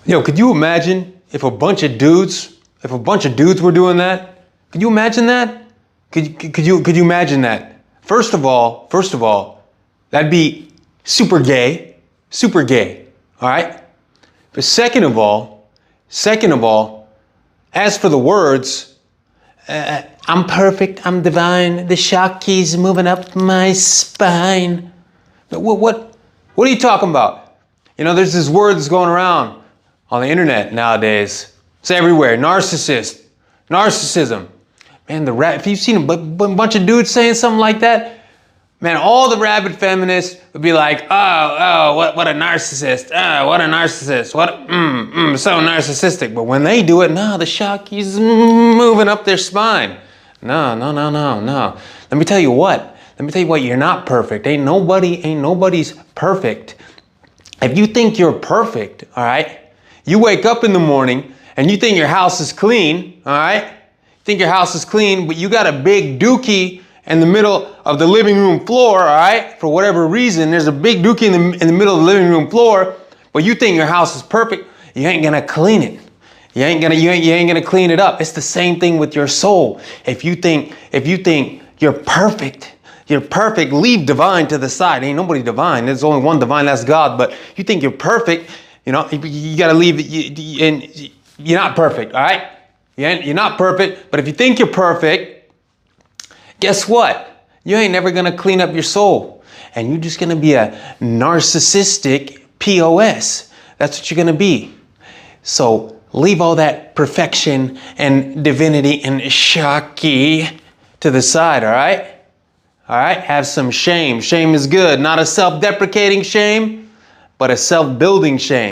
Yo, could you imagine if a bunch of dudes were doing that? Could you imagine that? Could you imagine that? First of all, that'd be super gay, all right? But second of all, as for the words, I'm perfect, I'm divine, the shock keys moving up my spine. What are you talking about? You know, there's this word that's going around on the internet nowadays. It's everywhere. Narcissist. Narcissism. Man, if you've seen a bunch of dudes saying something like that, man, all the rabid feminists would be like, oh, what a narcissist. Oh, what a narcissist. So narcissistic. But when they do it, no, the shock is moving up their spine. No. Let me tell you what, you're not perfect. Ain't nobody's perfect. If you think you're perfect, all right, you wake up in the morning and you think your house is clean, all right? You think your house is clean, but you got a big dookie in the middle of the living room floor, all right? For whatever reason, there's a big dookie in the middle of the living room floor, but you think your house is perfect, you ain't gonna clean it. You ain't gonna clean it up. It's the same thing with your soul. If you think you're perfect, leave divine to the side. Ain't nobody divine. There's only one divine, that's God. But you think you're perfect, you know, you gotta leave it, and you're not perfect, all right? You're not perfect, but if you think you're perfect, guess what? You ain't never gonna clean up your soul. And you're just gonna be a narcissistic POS. That's what you're gonna be. So leave all that perfection and divinity and shakti to the side, all right? All right, have some shame. Shame is good. Not a self-deprecating shame, but a self-building shame.